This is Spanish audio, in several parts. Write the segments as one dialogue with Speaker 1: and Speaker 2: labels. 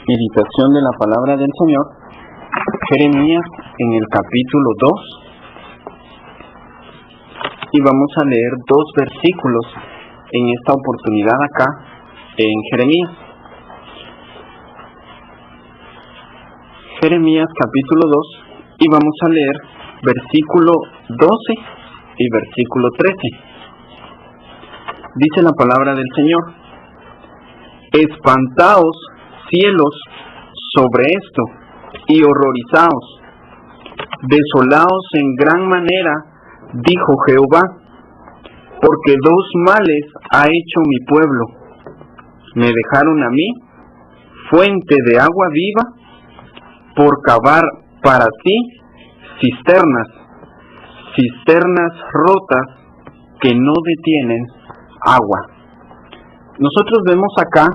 Speaker 1: Meditación de la palabra del Señor, Jeremías en el capítulo 2, y vamos a leer 2 versículos en esta oportunidad acá en Jeremías. Jeremías capítulo 2, y vamos a leer versículo 12 y versículo 13. Dice la palabra del Señor: Espantaos, cielos, sobre esto, y horrorizaos, desolaos en gran manera, dijo Jehová, porque 2 males ha hecho mi pueblo. Me dejaron a mí, fuente de agua viva, por cavar para sí cisternas rotas que no detienen agua. Nosotros vemos acá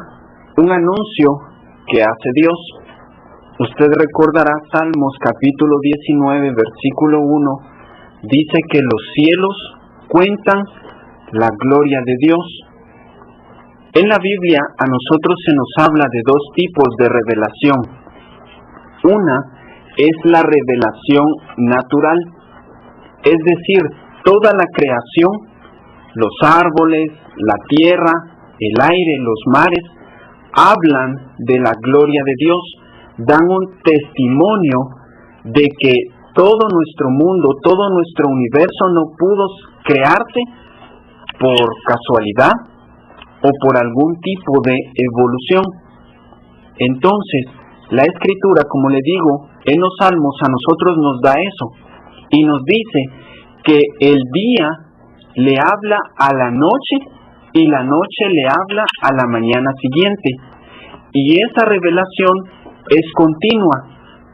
Speaker 1: un anuncio que hace Dios. Usted recordará Salmos capítulo 19, versículo 1, dice que los cielos cuentan la gloria de Dios. En la Biblia a nosotros se nos habla de 2 tipos de revelación. Una es la revelación natural, es decir, toda la creación, los árboles, la tierra, el aire, los mares, hablan de la gloria de Dios, dan un testimonio de que todo nuestro mundo, todo nuestro universo no pudo crearse por casualidad o por algún tipo de evolución. Entonces, la Escritura, como le digo, en los Salmos a nosotros nos da eso y nos dice que el día le habla a la noche y la noche le habla a la mañana siguiente. Y esa revelación es continua,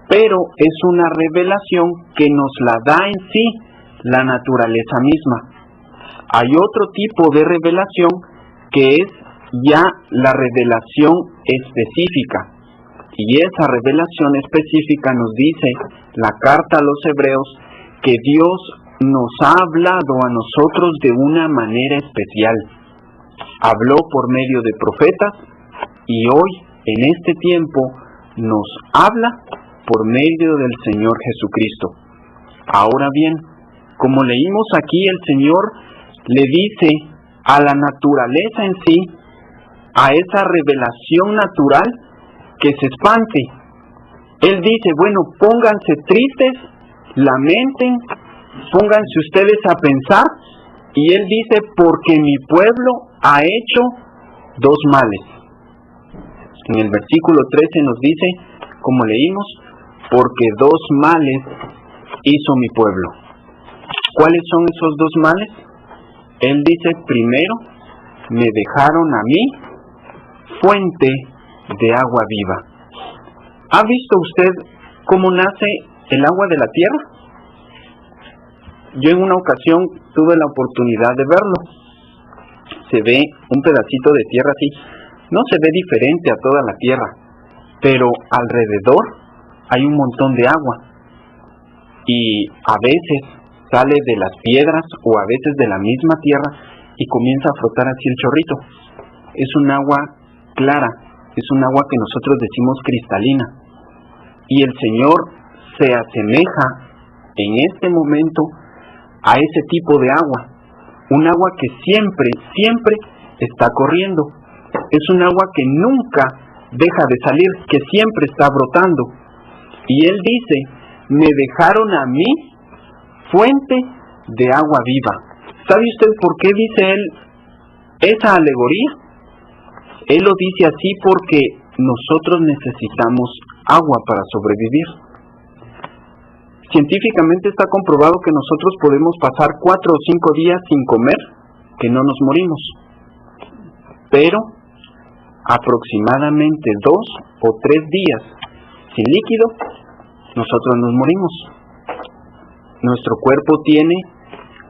Speaker 1: pero es una revelación que nos la da en sí la naturaleza misma. Hay otro tipo de revelación que es ya la revelación específica. Y esa revelación específica nos dice la carta a los Hebreos que Dios nos ha hablado a nosotros de una manera especial. Habló por medio de profetas y hoy, en este tiempo, nos habla por medio del Señor Jesucristo. Ahora bien, como leímos aquí, el Señor le dice a la naturaleza en sí, a esa revelación natural, que se espante. Él dice, bueno, pónganse tristes, lamenten, pónganse ustedes a pensar, y Él dice, porque mi pueblo ha hecho 2 males. En el versículo 13 nos dice, como leímos, porque 2 males hizo mi pueblo. ¿Cuáles son esos 2 males? Él dice, primero, me dejaron a mí fuente de agua viva. ¿Ha visto usted cómo nace el agua de la tierra? Yo en una ocasión tuve la oportunidad de verlo. Se ve un pedacito de tierra así. No se ve diferente a toda la tierra, pero alrededor hay un montón de agua. Y a veces sale de las piedras o a veces de la misma tierra y comienza a flotar así el chorrito. Es un agua clara, es un agua que nosotros decimos cristalina. Y el Señor se asemeja en este momento a ese tipo de agua. Un agua que siempre está corriendo. Es un agua que nunca deja de salir, que siempre está brotando. Y Él dice, me dejaron a mí fuente de agua viva. ¿Sabe usted por qué dice Él esa alegoría? Él lo dice así porque nosotros necesitamos agua para sobrevivir. Científicamente está comprobado que nosotros podemos pasar 4 o 5 días sin comer, que no nos morimos. Pero aproximadamente 2 o 3 días sin líquido, nosotros nos morimos. Nuestro cuerpo tiene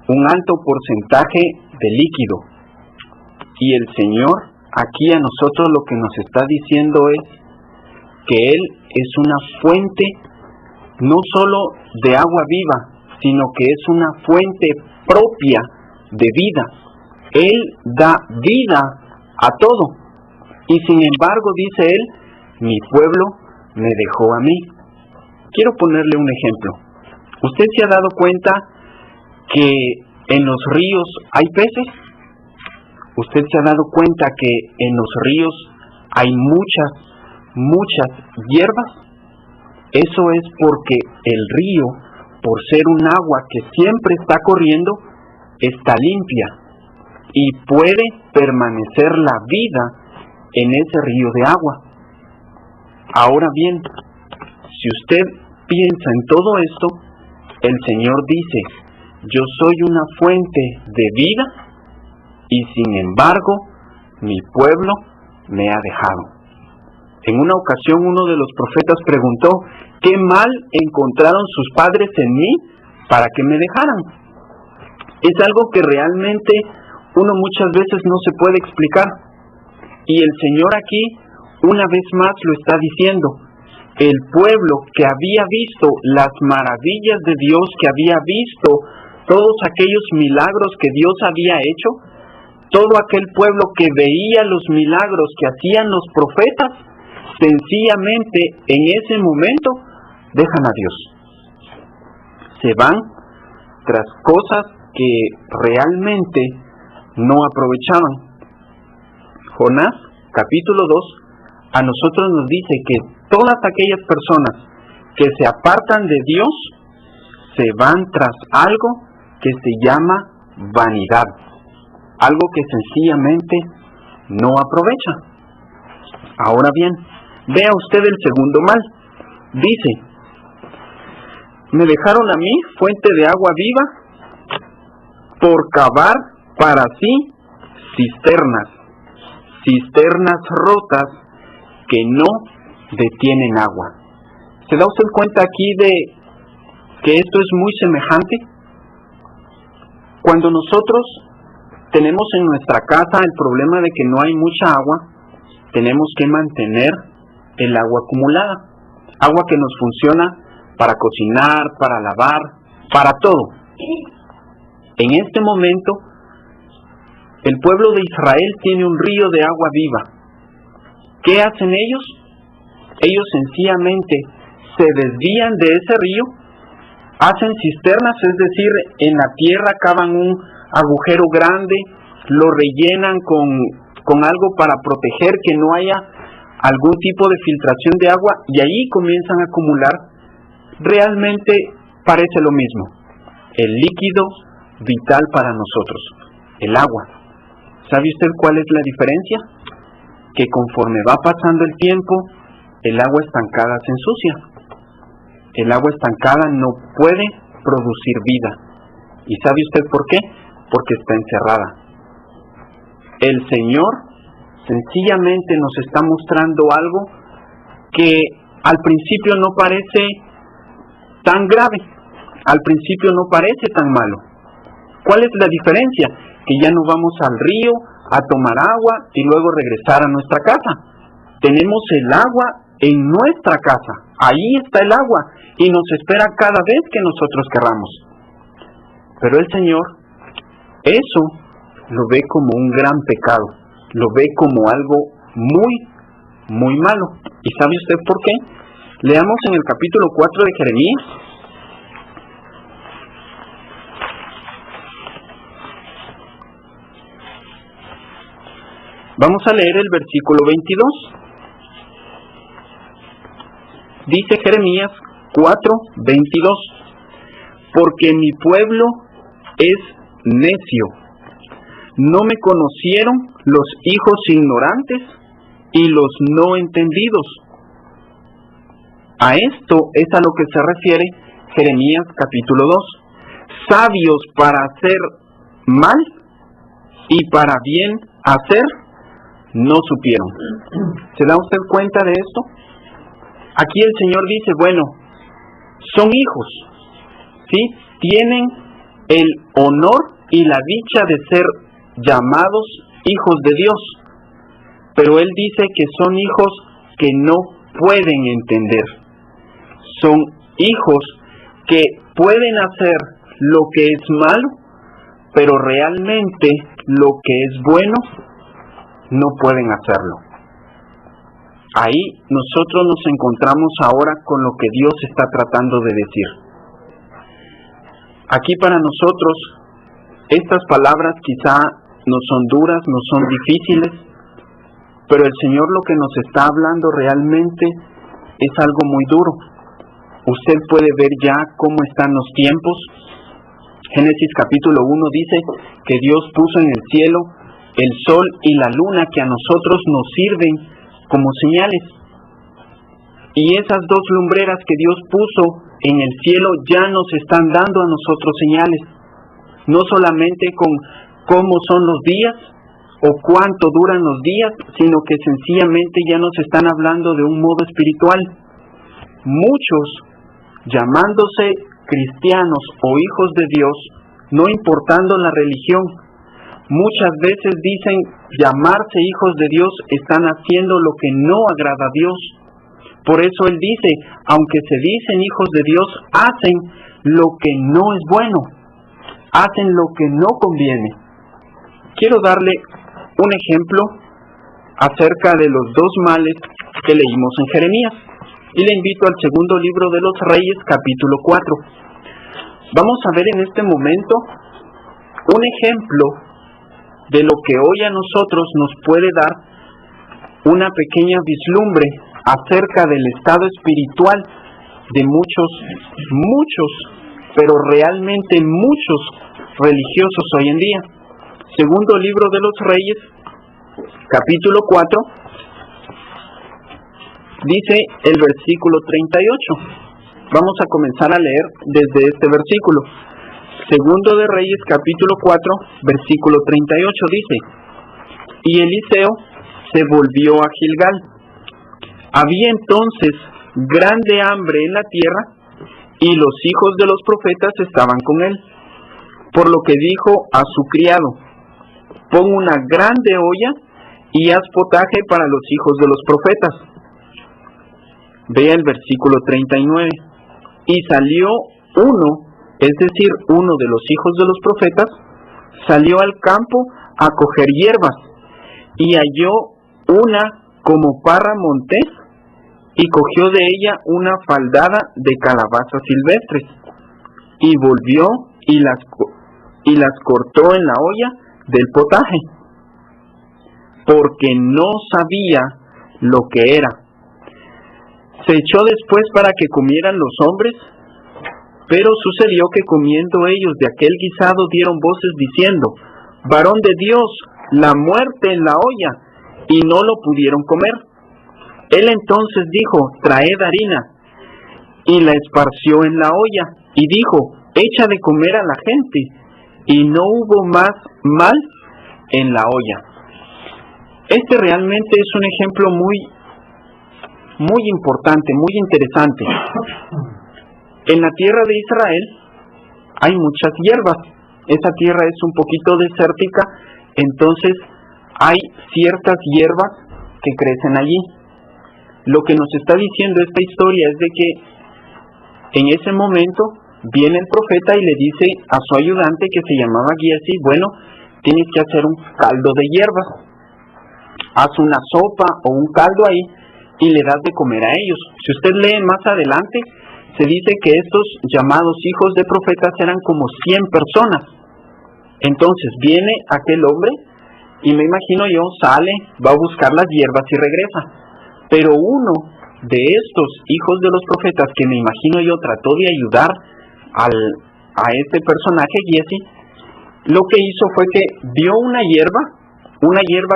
Speaker 1: un alto porcentaje de líquido. Y el Señor aquí a nosotros lo que nos está diciendo es que Él es una fuente no solo de agua viva, sino que es una fuente propia de vida. Él da vida a todo. Y sin embargo, dice Él, mi pueblo me dejó a mí. Quiero ponerle un ejemplo. ¿Usted se ha dado cuenta que en los ríos hay peces? ¿Usted se ha dado cuenta que en los ríos hay muchas hierbas? Eso es porque el río, por ser un agua que siempre está corriendo, está limpia y puede permanecer la vida en ese río de agua. Ahora bien, si usted piensa en todo esto, el Señor dice: yo soy una fuente de vida y sin embargo mi pueblo me ha dejado. En una ocasión uno de los profetas preguntó: ¿qué mal encontraron sus padres en mí para que me dejaran? Es algo que realmente uno muchas veces no se puede explicar. Y el Señor aquí una vez más lo está diciendo. El pueblo que había visto las maravillas de Dios, que había visto todos aquellos milagros que Dios había hecho, todo aquel pueblo que veía los milagros que hacían los profetas, sencillamente en ese momento dejan a Dios. Se van tras cosas que realmente no aprovechaban. Jonás, capítulo 2, a nosotros nos dice que todas aquellas personas que se apartan de Dios se van tras algo que se llama vanidad, algo que sencillamente no aprovecha. Ahora bien, vea usted el segundo mal. Dice: me dejaron a mí, fuente de agua viva, por cavar para sí cisternas rotas que no detienen agua. ¿Se da usted cuenta aquí de que esto es muy semejante? Cuando nosotros tenemos en nuestra casa el problema de que no hay mucha agua, tenemos que mantener el agua acumulada, agua que nos funciona para cocinar, para lavar, para todo. En este momento, el pueblo de Israel tiene un río de agua viva. ¿Qué hacen ellos? Ellos sencillamente se desvían de ese río, hacen cisternas, es decir, en la tierra cavan un agujero grande, lo rellenan con algo para proteger que no haya algún tipo de filtración de agua, y ahí comienzan a acumular. Realmente parece lo mismo, el líquido vital para nosotros, el agua. ¿Sabe usted cuál es la diferencia? Que conforme va pasando el tiempo, el agua estancada se ensucia. El agua estancada no puede producir vida. ¿Y sabe usted por qué? Porque está encerrada. El Señor sencillamente nos está mostrando algo que al principio no parece tan grave, al principio no parece tan malo. ¿Cuál es la diferencia? Que ya no vamos al río a tomar agua y luego regresar a nuestra casa. Tenemos el agua en nuestra casa, ahí está el agua y nos espera cada vez que nosotros querramos. Pero el Señor eso lo ve como un gran pecado, lo ve como algo muy malo. ¿Y sabe usted por qué? Leamos en el capítulo 4 de Jeremías. Vamos a leer el versículo 22. Dice Jeremías 4:22: porque mi pueblo es necio, no me conocieron los hijos ignorantes y los no entendidos. A esto es a lo que se refiere Jeremías capítulo 2. Sabios para hacer mal y para bien hacer, no supieron. ¿Se da usted cuenta de esto? Aquí el Señor dice, bueno, son hijos, ¿sí? Tienen el honor y la dicha de ser llamados hijos de Dios, pero Él dice que son hijos que no pueden entender. Son hijos que pueden hacer lo que es malo, pero realmente lo que es bueno no pueden hacerlo. Ahí nosotros nos encontramos ahora con lo que Dios está tratando de decir. Aquí para nosotros, estas palabras quizá no son duras, no son difíciles, pero el Señor lo que nos está hablando realmente es algo muy duro. Usted puede ver ya cómo están los tiempos. Génesis capítulo 1 dice que Dios puso en el cielo el sol y la luna que a nosotros nos sirven como señales. Y esas dos lumbreras que Dios puso en el cielo ya nos están dando a nosotros señales. No solamente con cómo son los días o cuánto duran los días, sino que sencillamente ya nos están hablando de un modo espiritual. Muchos, llamándose cristianos o hijos de Dios, no importando la religión, muchas veces dicen llamarse hijos de Dios, están haciendo lo que no agrada a Dios. Por eso Él dice, aunque se dicen hijos de Dios, hacen lo que no es bueno, hacen lo que no conviene. Quiero darle un ejemplo acerca de los dos males que leímos en Jeremías. Y le invito al segundo libro de los Reyes, capítulo 4. Vamos a ver en este momento un ejemplo de lo que hoy a nosotros nos puede dar una pequeña vislumbre acerca del estado espiritual de muchos, pero realmente muchos religiosos hoy en día. Segundo libro de los Reyes, capítulo 4, dice el versículo 38. Vamos a comenzar a leer desde este versículo. Segundo de Reyes, capítulo 4, versículo 38, dice: Y Eliseo se volvió a Gilgal. Había entonces grande hambre en la tierra, y los hijos de los profetas estaban con él. Por lo que dijo a su criado: Pon una grande olla y haz potaje para los hijos de los profetas. Vea el versículo 39. Y salió uno, es decir, uno de los hijos de los profetas, salió al campo a coger hierbas, y halló una como parra montés, y cogió de ella una faldada de calabazas silvestres, y volvió y las cortó en la olla del potaje, porque no sabía lo que era. Se echó después para que comieran los hombres, pero sucedió que comiendo ellos de aquel guisado dieron voces diciendo: Varón de Dios, la muerte en la olla, y no lo pudieron comer. Él entonces dijo: Traed harina, y la esparció en la olla, y dijo: Echa de comer a la gente, y no hubo más mal en la olla. Este realmente es un ejemplo muy importante, muy interesante. En la tierra de Israel hay muchas hierbas. Esa tierra es un poquito desértica, entonces hay ciertas hierbas que crecen allí. Lo que nos está diciendo esta historia es de que en ese momento viene el profeta y le dice a su ayudante, que se llamaba Giesi: bueno, tienes que hacer un caldo de hierbas, haz una sopa o un caldo ahí y le das de comer a ellos. Si usted lee más adelante, se dice que estos llamados hijos de profetas eran como 100 personas. Entonces viene aquel hombre y me imagino yo, sale, va a buscar las hierbas y regresa. Pero uno de estos hijos de los profetas, que me imagino yo trató de ayudar a este personaje, Giesi, lo que hizo fue que vio una hierba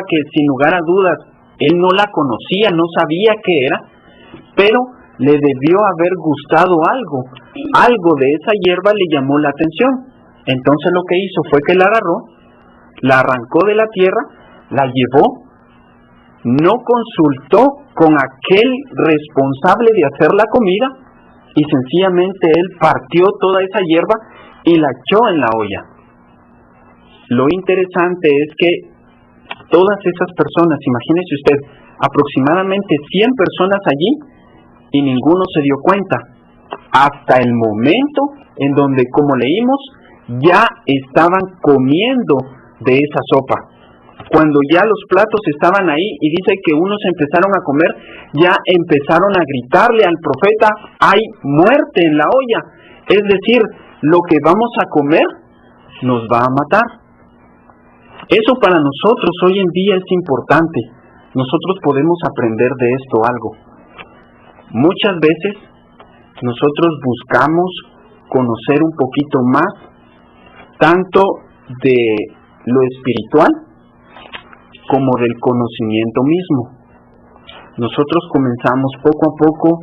Speaker 1: que sin lugar a dudas él no la conocía, no sabía qué era, pero le debió haber gustado algo de esa hierba le llamó la atención. Entonces lo que hizo fue que la agarró, la arrancó de la tierra, la llevó, no consultó con aquel responsable de hacer la comida, y sencillamente él partió toda esa hierba y la echó en la olla. Lo interesante es que todas esas personas, imagínese usted, aproximadamente 100 personas allí, y ninguno se dio cuenta, hasta el momento en donde, como leímos, ya estaban comiendo de esa sopa. cuando ya los platos estaban ahí y dice que unos empezaron a comer, ya empezaron a gritarle al profeta, hay muerte en la olla. Es decir, lo que vamos a comer nos va a matar. Eso para nosotros hoy en día es importante. Nosotros podemos aprender de esto algo. Muchas veces nosotros buscamos conocer un poquito más, tanto de lo espiritual como del conocimiento mismo. Nosotros comenzamos poco a poco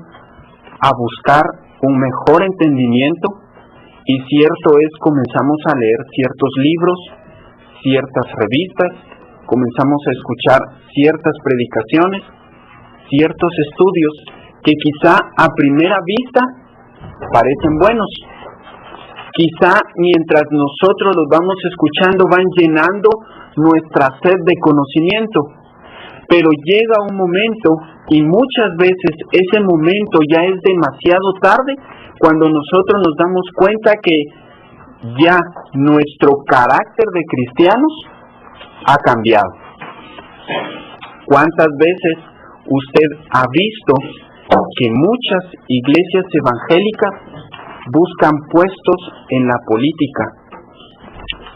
Speaker 1: a buscar un mejor entendimiento y cierto es, comenzamos a leer ciertos libros, ciertas revistas, comenzamos a escuchar ciertas predicaciones, ciertos estudios que quizá a primera vista parecen buenos. Quizá mientras nosotros los vamos escuchando van llenando nuestra sed de conocimiento, pero llega un momento y muchas veces ese momento ya es demasiado tarde cuando nosotros nos damos cuenta que ya nuestro carácter de cristianos ha cambiado. ¿Cuántas veces usted ha visto que muchas iglesias evangélicas buscan puestos en la política?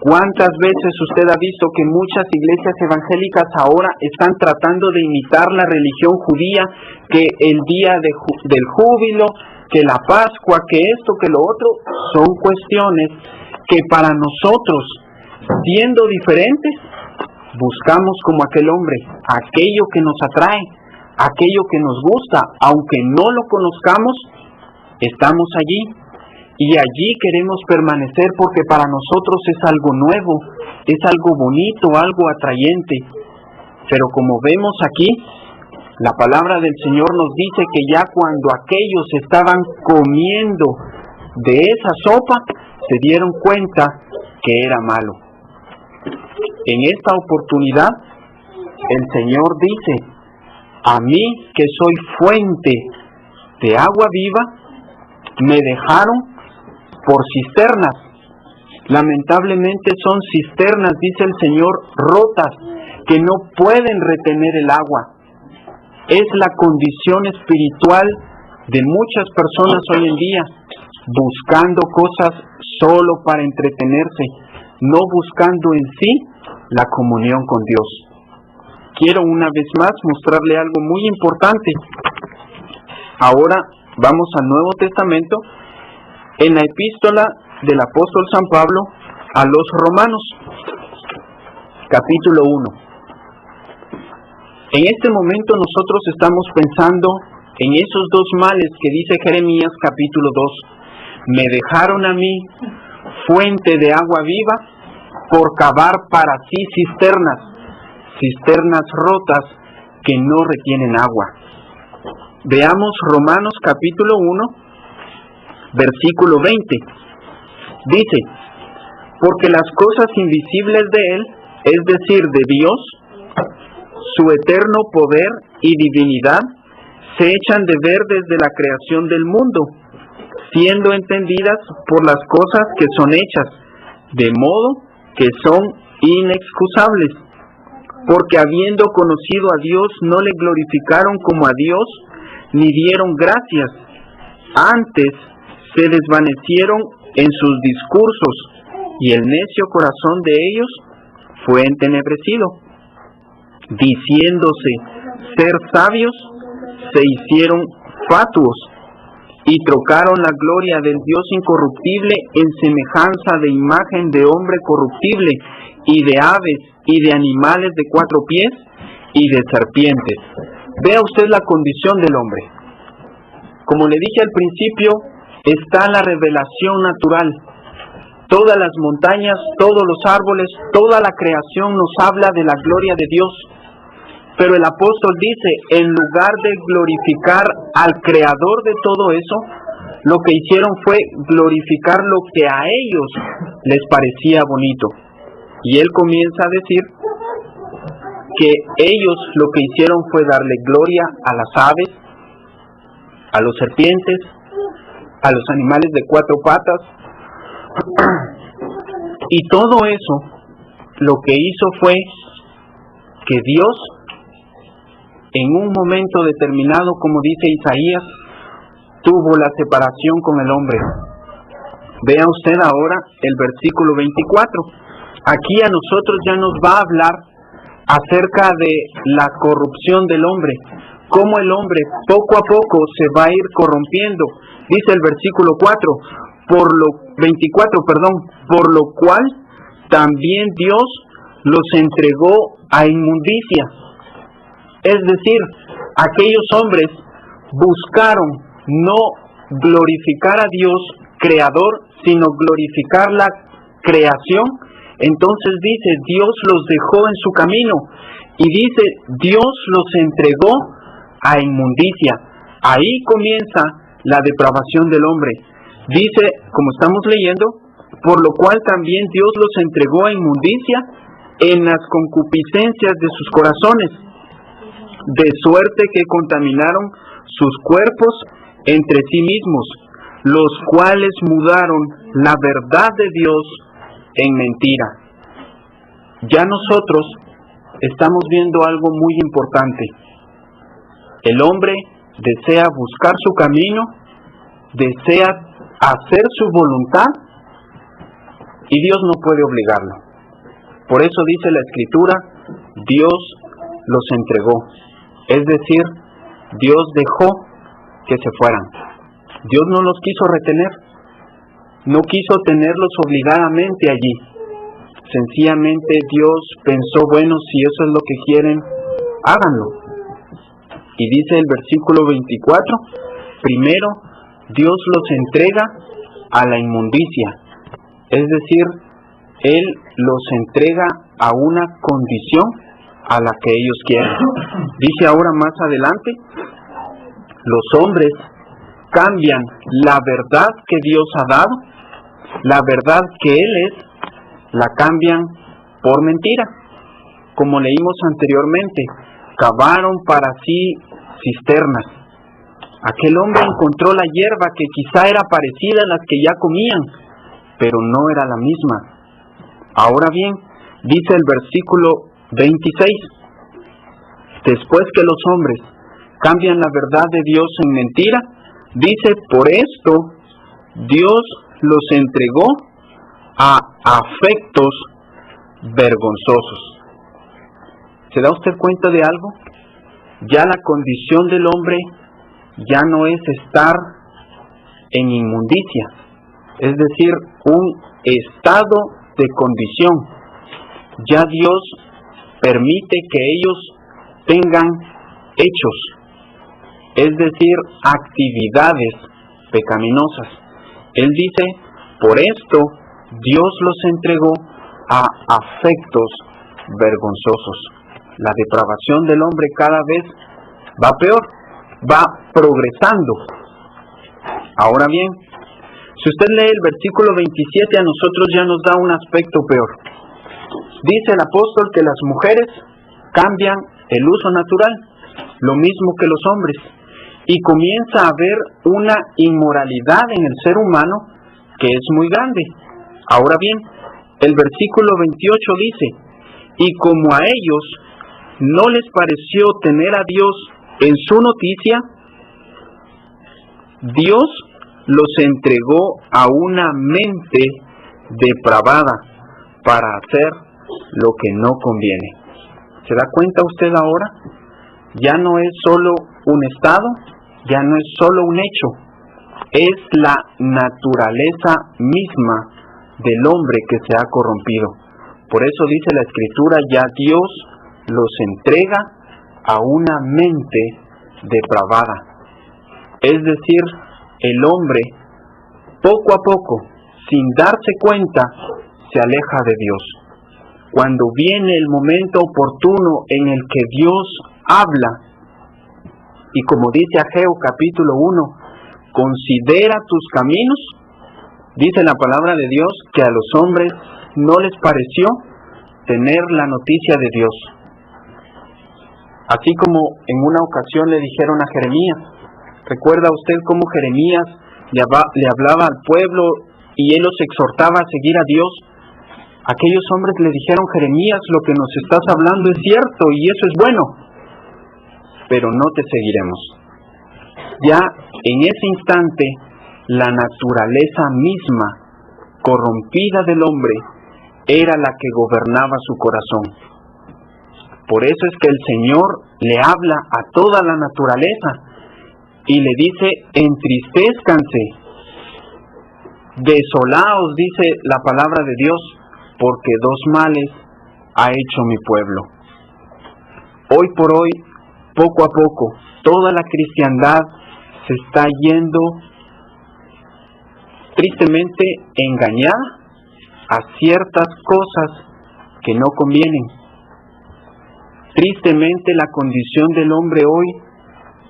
Speaker 1: ¿Cuántas veces usted ha visto que muchas iglesias evangélicas ahora están tratando de imitar la religión judía, que el día del júbilo, que la Pascua, que esto, que lo otro? Son cuestiones que para nosotros, siendo diferentes, buscamos como aquel hombre, aquello que nos atrae, aquello que nos gusta, aunque no lo conozcamos, estamos allí. Y allí queremos permanecer porque para nosotros es algo nuevo, es algo bonito, algo atrayente. Pero como vemos aquí, la palabra del Señor nos dice que ya cuando aquellos estaban comiendo de esa sopa, se dieron cuenta que era malo. En esta oportunidad, el Señor dice, a mí que soy fuente de agua viva, me dejaron por cisternas. Lamentablemente son cisternas, dice el Señor, rotas, que no pueden retener el agua. Es la condición espiritual de muchas personas hoy en día, buscando cosas solo para entretenerse, no buscando en sí la comunión con Dios. Quiero una vez más mostrarle algo muy importante. Ahora vamos al Nuevo Testamento, en la epístola del apóstol San Pablo a los Romanos, capítulo 1. En este momento nosotros estamos pensando en esos dos males que dice Jeremías capítulo 2. Me dejaron a mí fuente de agua viva por cavar para sí cisternas rotas que no retienen agua. Veamos Romanos capítulo 1, versículo 20. Dice, porque las cosas invisibles de Él, es decir, de Dios, su eterno poder y divinidad, se echan de ver desde la creación del mundo, siendo entendidas por las cosas que son hechas, de modo que son inexcusables, porque habiendo conocido a Dios, no le glorificaron como a Dios, ni dieron gracias, antes se desvanecieron en sus discursos, y el necio corazón de ellos fue entenebrecido. Diciéndose ser sabios, se hicieron fatuos, y trocaron la gloria del Dios incorruptible en semejanza de imagen de hombre corruptible, y de aves, y de animales de 4 pies, y de serpientes. Vea usted la condición del hombre. Como le dije al principio, está la revelación natural. Todas las montañas, todos los árboles, toda la creación nos habla de la gloria de Dios. Pero el apóstol dice, en lugar de glorificar al creador de todo eso, lo que hicieron fue glorificar lo que a ellos les parecía bonito. Y él comienza a decir que ellos lo que hicieron fue darle gloria a las aves, a los serpientes, a los animales de 4 patas, y todo eso lo que hizo fue que Dios, en un momento determinado, como dice Isaías, tuvo la separación con el hombre. Vea usted ahora el versículo 24. Aquí a nosotros ya nos va a hablar acerca de la corrupción del hombre, cómo el hombre poco a poco se va a ir corrompiendo. Dice el versículo 24, por lo cual también Dios los entregó a inmundicia. Es decir, aquellos hombres buscaron no glorificar a Dios creador, sino glorificar la creación. Entonces dice, Dios los dejó en su camino, y dice, Dios los entregó a inmundicia. Ahí comienza la depravación del hombre. Dice, como estamos leyendo, por lo cual también Dios los entregó a inmundicia en las concupiscencias de sus corazones, de suerte que contaminaron sus cuerpos entre sí mismos, los cuales mudaron la verdad de Dios en mentira. Ya nosotros estamos viendo algo muy importante. El hombre desea buscar su camino, desea hacer su voluntad, y Dios no puede obligarlo. Por eso dice la Escritura, Dios los entregó. Es decir, Dios dejó que se fueran. Dios no los quiso retener, no quiso tenerlos obligadamente allí. Sencillamente Dios pensó, bueno, si eso es lo que quieren, háganlo. Y dice el versículo 24, primero Dios los entrega a la inmundicia. Es decir, Él los entrega a una condición a la que ellos quieren. Dice ahora más adelante, los hombres cambian la verdad que Dios ha dado, la verdad que Él es, la cambian por mentira. Como leímos anteriormente, cavaron para sí cisternas. Aquel hombre encontró la hierba que quizá era parecida a las que ya comían, pero no era la misma. Ahora bien, dice el versículo 26, después que los hombres cambian la verdad de Dios en mentira, dice, por esto Dios los entregó a afectos vergonzosos. ¿Se da usted cuenta de algo? Ya la condición del hombre ya no es estar en inmundicia, es decir, un estado de condición. Ya Dios permite que ellos tengan hechos, es decir, actividades pecaminosas. Él dice, por esto Dios los entregó a afectos vergonzosos. La depravación del hombre cada vez va peor, va progresando. Ahora bien, si usted lee el versículo 27, a nosotros ya nos da un aspecto peor. Dice el apóstol que las mujeres cambian el uso natural, lo mismo que los hombres, y comienza a haber una inmoralidad en el ser humano que es muy grande. Ahora bien, el versículo 28 dice, y como a ellos no les pareció tener a Dios en su noticia, Dios los entregó a una mente depravada para hacer lo que no conviene. ¿Se da cuenta usted ahora? Ya no es solo un estado, ya no es solo un hecho, es la naturaleza misma del hombre que se ha corrompido. Por eso dice la Escritura, ya Dios los entrega a una mente depravada. Es decir, el hombre, poco a poco, sin darse cuenta, se aleja de Dios. Cuando viene el momento oportuno en el que Dios habla, y como dice Ageo capítulo 1, considera tus caminos, dice la palabra de Dios que a los hombres no les pareció tener la noticia de Dios. Así como en una ocasión le dijeron a Jeremías, ¿recuerda usted cómo Jeremías le hablaba al pueblo y él los exhortaba a seguir a Dios? Aquellos hombres le dijeron: Jeremías, lo que nos estás hablando es cierto y eso es bueno, pero no te seguiremos. Ya en ese instante, la naturaleza misma, corrompida del hombre, era la que gobernaba su corazón. Por eso es que el Señor le habla a toda la naturaleza y le dice: entristezcanse, desolaos, dice la palabra de Dios, porque dos males ha hecho mi pueblo. Hoy por hoy, poco a poco, toda la cristiandad se está yendo tristemente engañada a ciertas cosas que no convienen. Tristemente la condición del hombre hoy,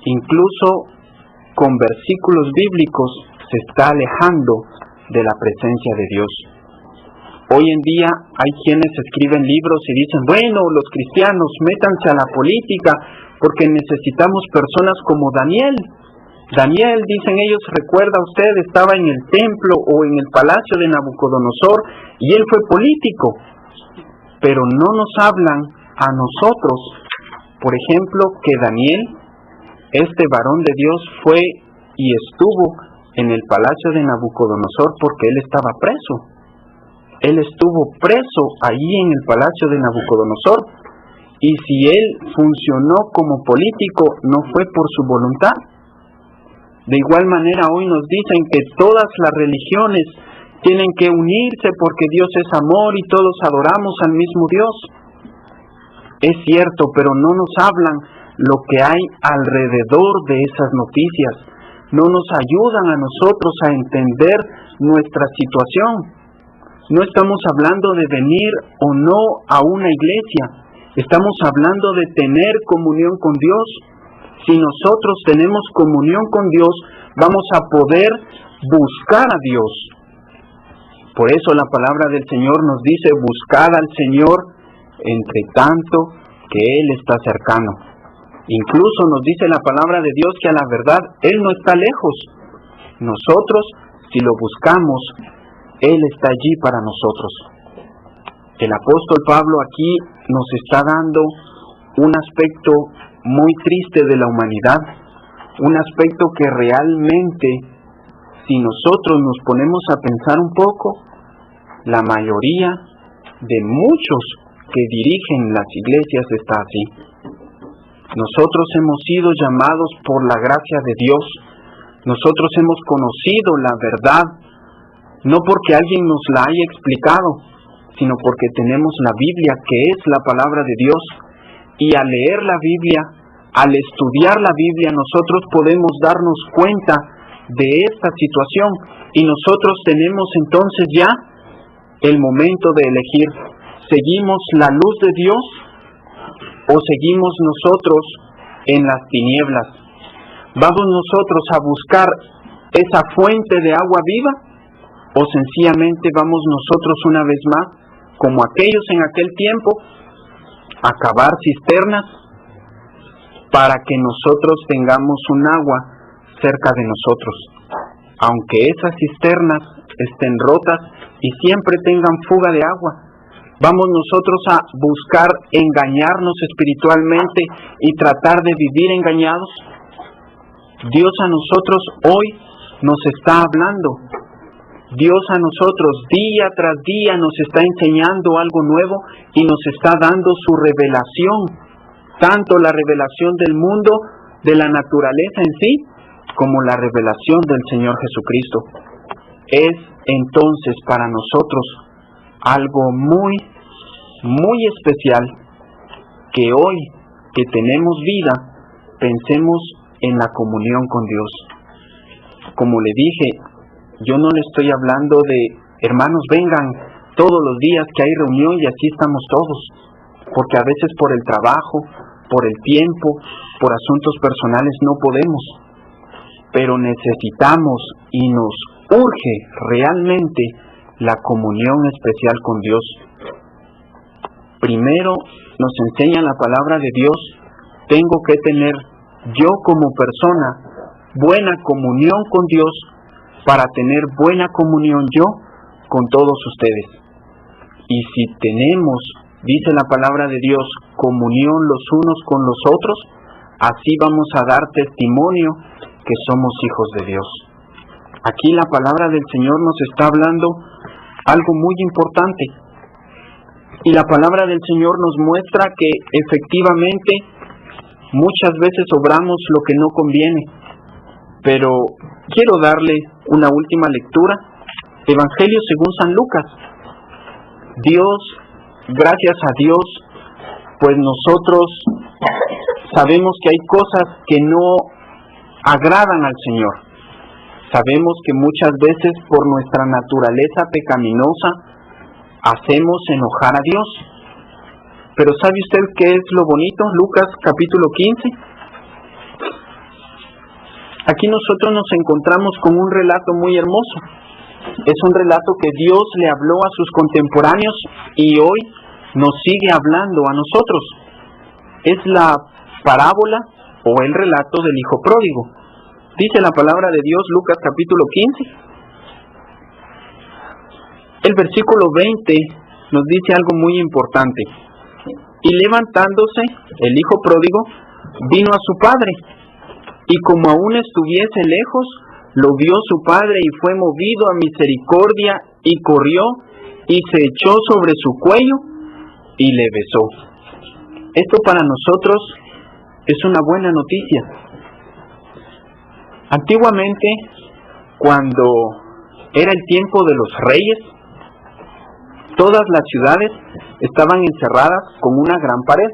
Speaker 1: incluso con versículos bíblicos, se está alejando de la presencia de Dios. Hoy en día hay quienes escriben libros y dicen: bueno, los cristianos, métanse a la política porque necesitamos personas como Daniel. Daniel, dicen ellos, recuerda usted, estaba en el templo o en el palacio de Nabucodonosor y él fue político. Pero no nos hablan a nosotros, por ejemplo, que Daniel, este varón de Dios, fue y estuvo en el palacio de Nabucodonosor porque él estaba preso. Él estuvo preso allí en el palacio de Nabucodonosor, y si él funcionó como político, no fue por su voluntad. De igual manera, hoy nos dicen que todas las religiones tienen que unirse porque Dios es amor y todos adoramos al mismo Dios. Es cierto, pero no nos hablan lo que hay alrededor de esas noticias. No nos ayudan a nosotros a entender nuestra situación. No estamos hablando de venir o no a una iglesia. Estamos hablando de tener comunión con Dios. Si nosotros tenemos comunión con Dios, vamos a poder buscar a Dios. Por eso la palabra del Señor nos dice: buscad al Señor entre tanto que Él está cercano. Incluso nos dice la palabra de Dios que a la verdad Él no está lejos. Nosotros, si lo buscamos, Él está allí para nosotros. El apóstol Pablo aquí nos está dando un aspecto muy triste de la humanidad, un aspecto que realmente, si nosotros nos ponemos a pensar un poco, la mayoría de muchos que dirigen las iglesias está así. Nosotros hemos sido llamados por la gracia de Dios, nosotros hemos conocido la verdad, no porque alguien nos la haya explicado, sino porque tenemos la Biblia, que es la palabra de Dios. Y al leer la Biblia, al estudiar la Biblia, nosotros podemos darnos cuenta de esta situación y nosotros tenemos entonces ya el momento de elegir: ¿seguimos la luz de Dios o seguimos nosotros en las tinieblas? ¿Vamos nosotros a buscar esa fuente de agua viva o sencillamente vamos nosotros una vez más, como aquellos en aquel tiempo, a cavar cisternas para que nosotros tengamos un agua cerca de nosotros, aunque esas cisternas estén rotas y siempre tengan fuga de agua? ¿Vamos nosotros a buscar engañarnos espiritualmente y tratar de vivir engañados? Dios a nosotros hoy nos está hablando. Dios a nosotros día tras día nos está enseñando algo nuevo y nos está dando su revelación, tanto la revelación del mundo, de la naturaleza en sí, como la revelación del Señor Jesucristo. Es entonces para nosotros algo muy, muy especial que hoy que tenemos vida, pensemos en la comunión con Dios. Como le dije, yo no le estoy hablando de: hermanos, vengan todos los días que hay reunión y así estamos todos, porque a veces por el trabajo, por el tiempo, por asuntos personales no podemos, pero necesitamos y nos urge realmente la comunión especial con Dios. Primero nos enseña la palabra de Dios: tengo que tener yo como persona buena comunión con Dios para tener buena comunión yo con todos ustedes. Y si tenemos, dice la palabra de Dios, comunión los unos con los otros, así vamos a dar testimonio que somos hijos de Dios. Aquí la palabra del Señor nos está hablando algo muy importante. Y la palabra del Señor nos muestra que efectivamente muchas veces obramos lo que no conviene. Pero quiero darle una última lectura. Evangelio según San Lucas. Dios, gracias a Dios, pues nosotros sabemos que hay cosas que no agradan al Señor. Sabemos que muchas veces por nuestra naturaleza pecaminosa hacemos enojar a Dios. Pero ¿sabe usted qué es lo bonito? Lucas capítulo 15. Aquí nosotros nos encontramos con un relato muy hermoso. Es un relato que Dios le habló a sus contemporáneos y hoy nos sigue hablando a nosotros. Es la parábola o el relato del hijo pródigo. Dice la palabra de Dios, Lucas capítulo 15. El versículo 20 nos dice algo muy importante. Y levantándose el hijo pródigo, vino a su padre, y como aún estuviese lejos, lo vio su padre y fue movido a misericordia, y corrió, y se echó sobre su cuello, y le besó. Esto para nosotros es una buena noticia. Antiguamente, cuando era el tiempo de los reyes, todas las ciudades estaban encerradas con una gran pared.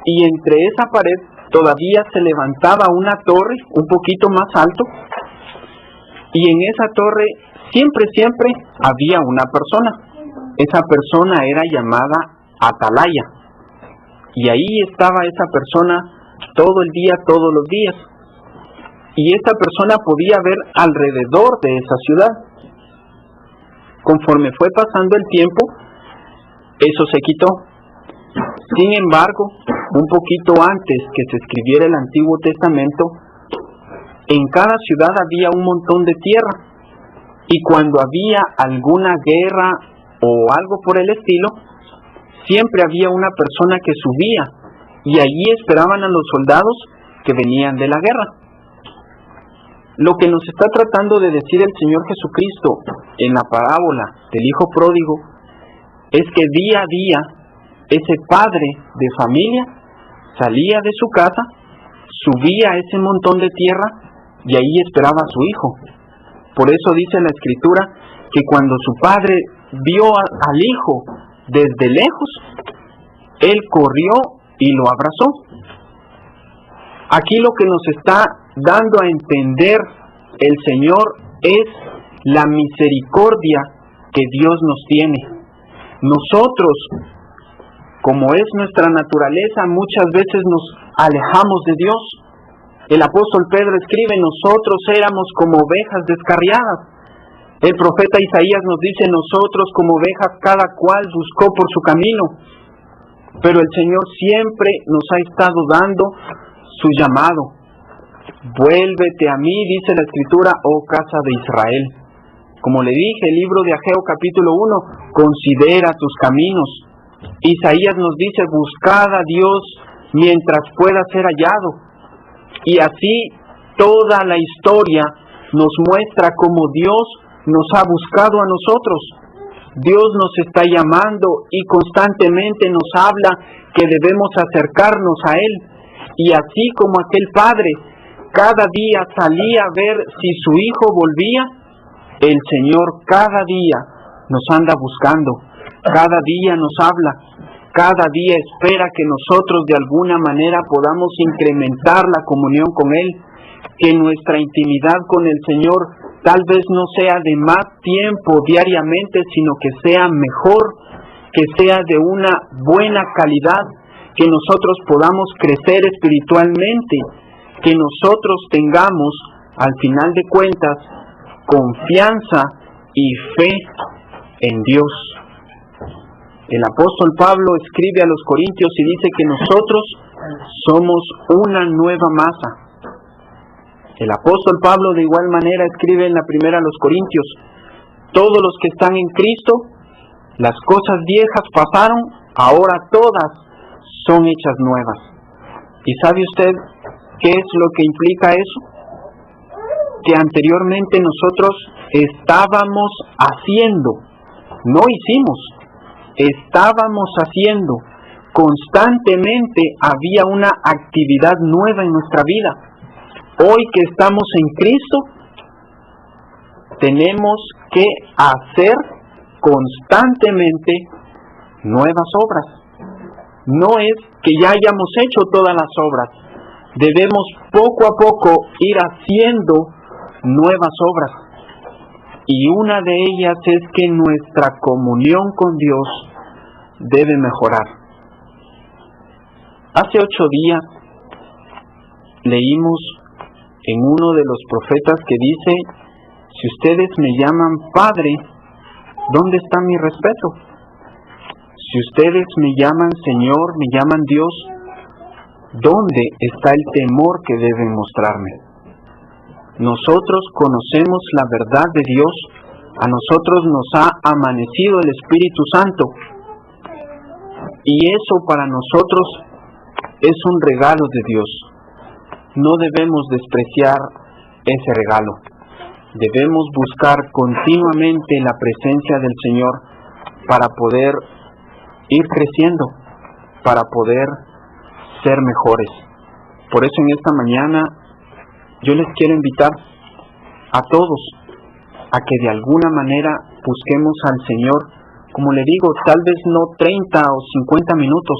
Speaker 1: Y entre esa pared todavía se levantaba una torre un poquito más alto. Y en esa torre siempre había una persona. Esa persona era llamada atalaya. Y ahí estaba esa persona todo el día, todos los días. Y esta persona podía ver alrededor de esa ciudad. Conforme fue pasando el tiempo, eso se quitó. Sin embargo, un poquito antes que se escribiera el Antiguo Testamento, en cada ciudad había un montón de tierra. Y cuando había alguna guerra o algo por el estilo, siempre había una persona que subía y allí esperaban a los soldados que venían de la guerra. Lo que nos está tratando de decir el Señor Jesucristo en la parábola del hijo pródigo es que día a día ese padre de familia salía de su casa, subía a ese montón de tierra y ahí esperaba a su hijo. Por eso dice la Escritura que cuando su padre vio al hijo desde lejos, él corrió y lo abrazó. Aquí lo que nos está dando a entender el Señor es la misericordia que Dios nos tiene. Nosotros, como es nuestra naturaleza, muchas veces nos alejamos de Dios. El apóstol Pedro escribe, nosotros éramos como ovejas descarriadas. El profeta Isaías nos dice, nosotros como ovejas cada cual buscó por su camino. Pero el Señor siempre nos ha estado dando su llamado. Vuélvete a mí, dice la Escritura, oh casa de Israel. Como le dije, el libro de Ageo capítulo 1, considera tus caminos. Isaías nos dice, buscad a Dios mientras pueda ser hallado. Y así toda la historia nos muestra cómo Dios nos ha buscado a nosotros. Dios nos está llamando y constantemente nos habla que debemos acercarnos a Él. Y así como aquel padre cada día salía a ver si su hijo volvía, el Señor cada día nos anda buscando, cada día nos habla, cada día espera que nosotros de alguna manera podamos incrementar la comunión con Él, que nuestra intimidad con el Señor tal vez no sea de más tiempo diariamente, sino que sea mejor, que sea de una buena calidad, que nosotros podamos crecer espiritualmente, que nosotros tengamos, al final de cuentas, confianza y fe en Dios. El apóstol Pablo escribe a los Corintios y dice que nosotros somos una nueva masa. El apóstol Pablo de igual manera escribe en la primera a los Corintios, todos los que están en Cristo Las cosas viejas pasaron, ahora todas son hechas nuevas. ¿Y sabe usted qué es lo que implica eso? Que anteriormente nosotros estábamos haciendo, no hicimos, estábamos haciendo, constantemente había una actividad nueva en nuestra vida. Hoy que estamos en Cristo, tenemos que hacer constantemente nuevas obras. No es que ya hayamos hecho todas las obras, debemos poco a poco ir haciendo nuevas obras. Y una de ellas es que nuestra comunión con Dios debe mejorar. Hace 8 días leímos en uno de los profetas que dice: si ustedes me llaman Padre, ¿dónde está mi respeto? Si ustedes me llaman Señor, me llaman Dios, ¿dónde está el temor que deben mostrarme? Nosotros conocemos la verdad de Dios, a nosotros nos ha amanecido el Espíritu Santo, y eso para nosotros es un regalo de Dios. No debemos despreciar ese regalo. Debemos buscar continuamente la presencia del Señor para poder ir creciendo, para poder ser mejores. Por eso en esta mañana yo les quiero invitar a todos a que de alguna manera busquemos al Señor, como le digo, tal vez no 30 o 50 minutos,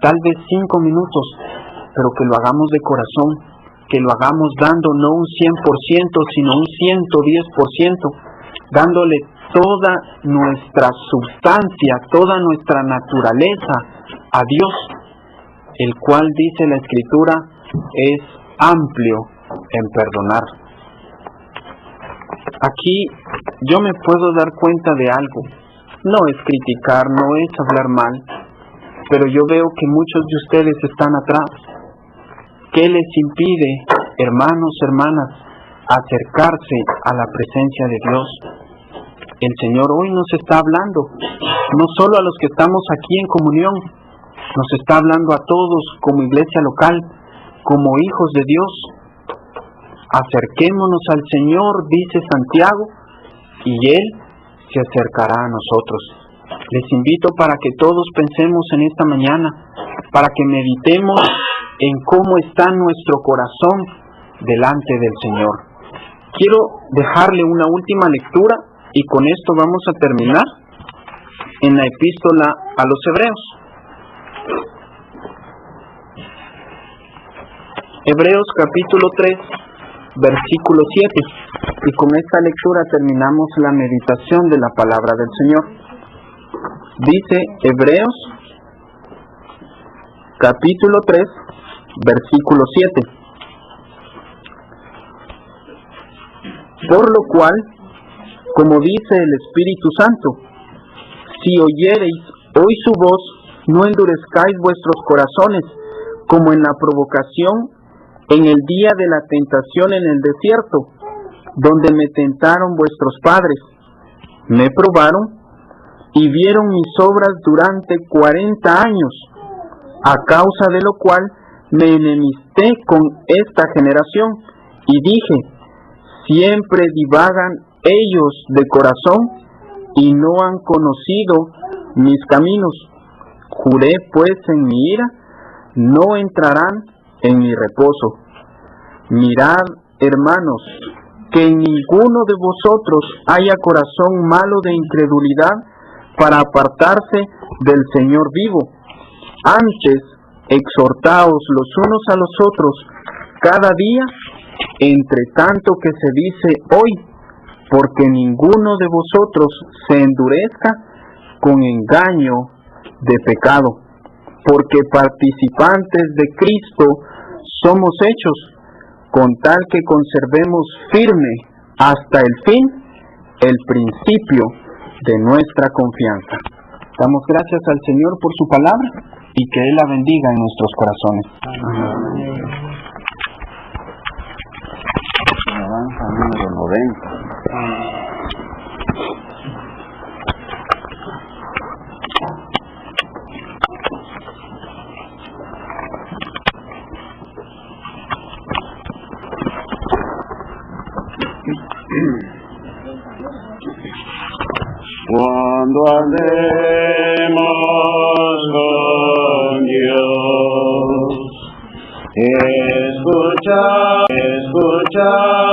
Speaker 1: tal vez 5 minutos, pero que lo hagamos de corazón, que lo hagamos dando no un 100%, sino un 110%, dándole toda nuestra sustancia, toda nuestra naturaleza a Dios, el cual, dice la Escritura, es amplio en perdonar. Aquí yo me puedo dar cuenta de algo. No es criticar, no es hablar mal, pero yo veo que muchos de ustedes están atrás. ¿Qué les impide, hermanos, hermanas, acercarse a la presencia de Dios? El Señor hoy nos está hablando, no solo a los que estamos aquí en comunión, nos está hablando a todos como iglesia local, como hijos de Dios. Acerquémonos al Señor, dice Santiago, y Él se acercará a nosotros. Les invito para que todos pensemos en esta mañana, para que meditemos en cómo está nuestro corazón delante del Señor. Quiero dejarle una última lectura y con esto vamos a terminar en la epístola a los Hebreos. Hebreos capítulo 3, versículo 7. Y con esta lectura terminamos la meditación de la palabra del Señor. Dice Hebreos capítulo 3, versículo 7. Por lo cual, como dice el Espíritu Santo, si oyereis hoy su voz, no endurezcáis vuestros corazones, como en la provocación en el día de la tentación en el desierto, donde me tentaron vuestros padres. Me probaron y vieron mis obras durante 40 años, a causa de lo cual me enemisté con esta generación, y dije: siempre divagan ellos de corazón, y no han conocido mis caminos. Juré pues en mi ira, no entrarán en mi reposo. Mirad, hermanos, que en ninguno de vosotros haya corazón malo de incredulidad para apartarse del Señor vivo. Antes, exhortaos los unos a los otros cada día, entre tanto que se dice hoy, porque ninguno de vosotros se endurezca con engaño de pecado, porque participantes de Cristo somos hechos, con tal que conservemos firme hasta el fin el principio de nuestra confianza. Damos gracias al Señor por su palabra y que Él la bendiga en nuestros corazones. Amén.
Speaker 2: Alabanza número 90.
Speaker 3: Cuando andemos con Dios, escucha